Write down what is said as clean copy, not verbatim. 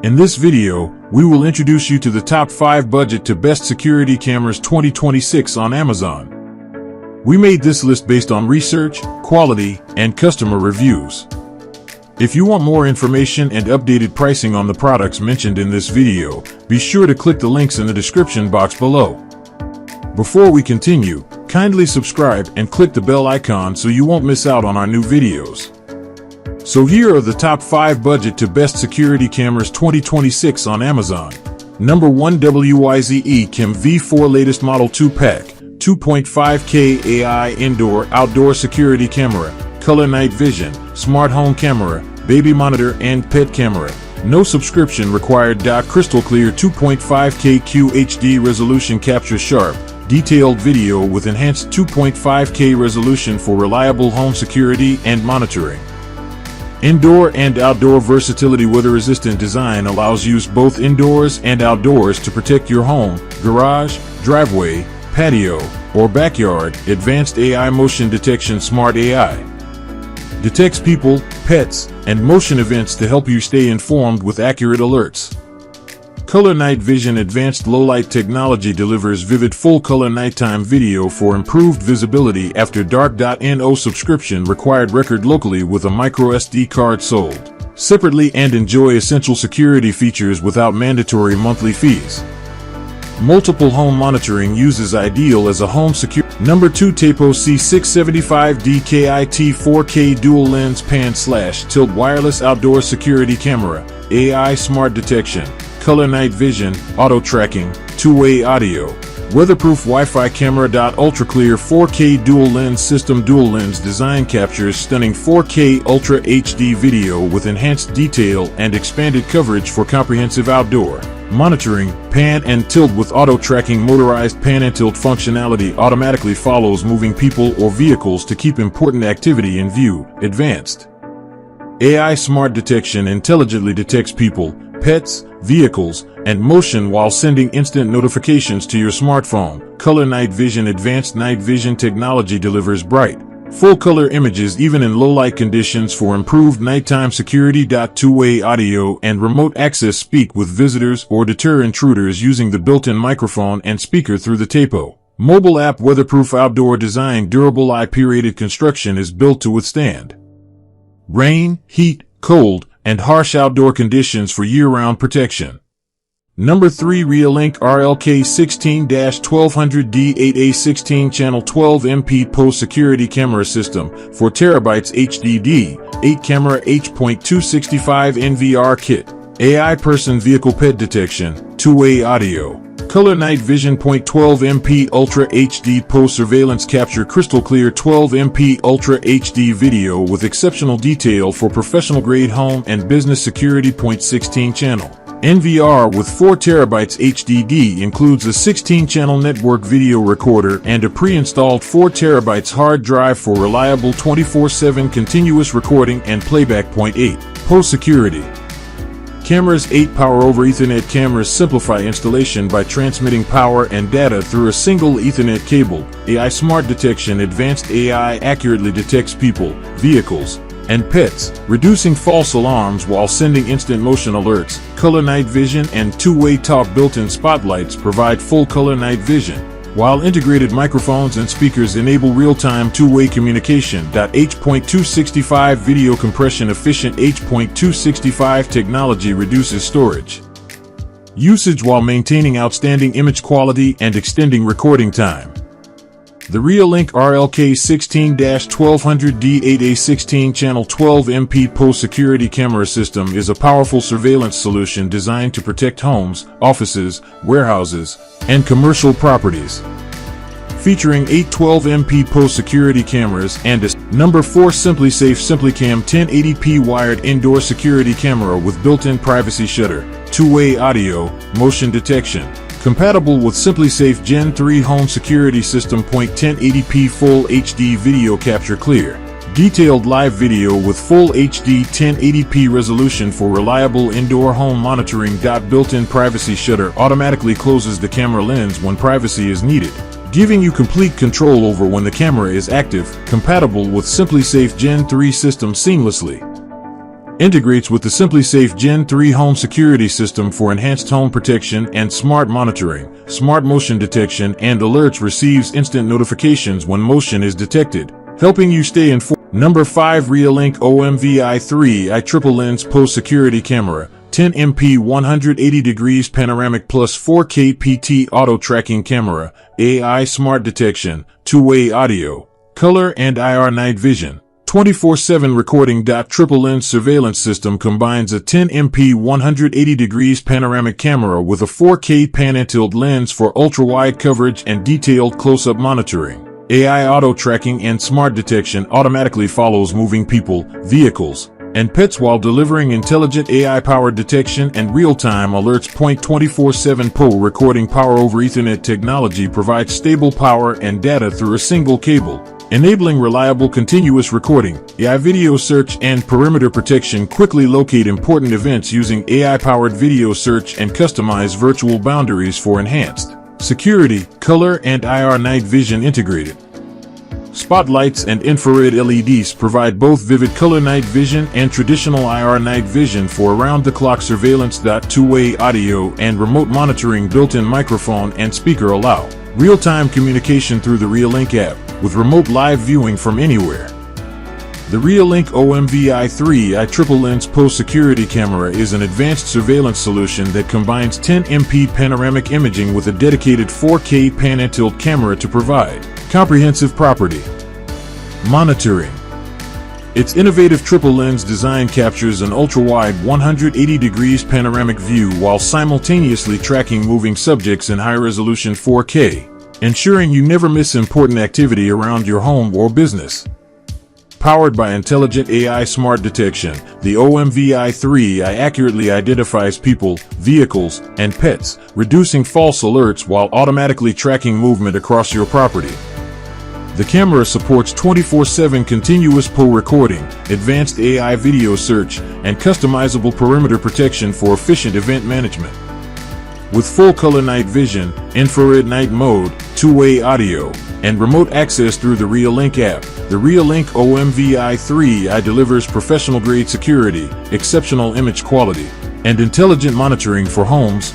In this video, we will introduce you to the top 5 budget to best security cameras 2026 on Amazon. We made this list based on research, quality, and customer reviews. If you want more information and updated pricing on the products mentioned in this video, be sure to click the links in the description box below. Before we continue, kindly subscribe and click the bell icon so you won't miss out on our new videos. So here are the top 5 budget to best security cameras 2026 on Amazon. Number 1, Wyze Cam V4 latest model 2-pack, 2.5K AI indoor-outdoor security camera, color night vision, smart home camera, baby monitor and pet camera. No subscription required. Crystal clear 2.5K QHD resolution captures sharp, detailed video with enhanced 2.5K resolution for reliable home security and monitoring. Indoor and outdoor versatility. Weather-resistant design allows use both indoors and outdoors to protect your home, garage, driveway, patio, or backyard. Advanced AI motion detection. Smart AI detects people, pets, and motion events to help you stay informed with accurate alerts. Color night vision. Advanced low-light technology delivers vivid full-color nighttime video for improved visibility after dark. No subscription required. Record locally with a microSD card sold separately and enjoy essential security features without mandatory monthly fees. Multiple home monitoring uses ideal as a home security. Number 2, Tapo C675D KIT 4K dual lens pan/tilt wireless outdoor security camera, AI smart detection, color night vision, auto tracking, two-way audio, weatherproof Wi-Fi camera. Ultra clear 4K dual lens system. Dual lens design captures stunning 4K Ultra HD video with enhanced detail and expanded coverage for comprehensive outdoor monitoring. Pan and tilt with auto tracking. Motorized pan and tilt functionality automatically follows moving people or vehicles to keep important activity in view. Advanced AI smart detection intelligently detects people, pets, vehicles, and motion while sending instant notifications to your smartphone. Color night vision. Advanced night vision technology delivers bright, full-color images even in low-light conditions for improved nighttime security. Two-way audio and remote access. Speak with visitors or deter intruders using the built-in microphone and speaker through the Tapo mobile app. Weatherproof outdoor design. Durable IP-rated construction is built to withstand rain, heat, cold, and harsh outdoor conditions for year-round protection. Number 3, REOLINK RLK16-1200D 8A16 channel 12MP post security camera system, 4TB HDD, 8 camera H.265 NVR kit, AI person vehicle pet detection, two-way audio, color night vision. 12MP Ultra HD post surveillance capture. Crystal clear 12MP Ultra HD video with exceptional detail for professional grade home and business security. 16 channel NVR with 4TB HDD includes a 16-channel network video recorder and a pre-installed 4TB hard drive for reliable 24/7 continuous recording and playback. 8 post security cameras. 8 power over Ethernet cameras simplify installation by transmitting power and data through a single Ethernet cable. AI smart detection. Advanced AI accurately detects people, vehicles, and pets, reducing false alarms while sending instant motion alerts. Color night vision and two-way talk. Built-in spotlights provide full color night vision, while integrated microphones and speakers enable real-time two-way communication. H.265 video compression. Efficient H.265 technology reduces storage usage while maintaining outstanding image quality and extending recording time. The REOLINK RLK16-1200D 8A16 channel 12MP post security camera system is a powerful surveillance solution designed to protect homes, offices, warehouses, and commercial properties. Featuring 8 12MP post security cameras and a Number 4, SimpliSafe SimpliCam 1080p wired indoor security camera with built-in privacy shutter, two-way audio, motion detection. Compatible with SimpliSafe Gen 3 home security system. 1080p full HD video capture clear, detailed live video with full HD 1080p resolution for reliable indoor home monitoring. Built-in privacy shutter automatically closes the camera lens when privacy is needed, giving you complete control over when the camera is active. Compatible with SimpliSafe Gen 3 system seamlessly. Integrates with the SimpliSafe Gen 3 home security system for enhanced home protection and smart monitoring. Smart motion detection and alerts, receives instant notifications when motion is detected, helping you stay informed. Number 5. REOLINK OMVI 3i Triple Lens Post Security Camera. 10 MP 180 degrees panoramic plus 4K PT auto tracking camera. AI smart detection, two-way audio, color and IR night vision. 24/7 recording. Triple lens surveillance system combines a 10 MP 180 degrees panoramic camera with a 4K pan-and-tilt lens for ultra-wide coverage and detailed close-up monitoring. AI auto tracking and smart detection automatically follows moving people, vehicles, and pets while delivering intelligent AI-powered detection and real-time alerts. 24/7 PO recording. Power over Ethernet technology provides stable power and data through a single cable, enabling reliable continuous recording. AI video search and perimeter protection. Quickly locate important events using AI-powered video search and customize virtual boundaries for enhanced security. Color and IR night vision integrated. Spotlights and infrared LEDs provide both vivid color night vision and traditional IR night vision for around-the-clock surveillance. Two-way audio and remote monitoring. Built-in microphone and speaker allow real-time communication through the REOLINK app, with remote live viewing from anywhere. The REOLINK OMVI 3i Triple Lens Post Security Camera is an advanced surveillance solution that combines 10 MP panoramic imaging with a dedicated 4K pan-and-tilt camera to provide comprehensive property monitoring. Its innovative triple lens design captures an ultra-wide 180 degrees panoramic view while simultaneously tracking moving subjects in high-resolution 4K, ensuring you never miss important activity around your home or business. Powered by intelligent AI smart detection, the OMVI 3i accurately identifies people, vehicles, and pets, reducing false alerts while automatically tracking movement across your property. The camera supports 24/7 continuous PO recording, advanced AI video search, and customizable perimeter protection for efficient event management. With full color night vision, infrared night mode, two-way audio, and remote access through the REOLINK app, the REOLINK OMVI 3i delivers professional-grade security, exceptional image quality, and intelligent monitoring for homes,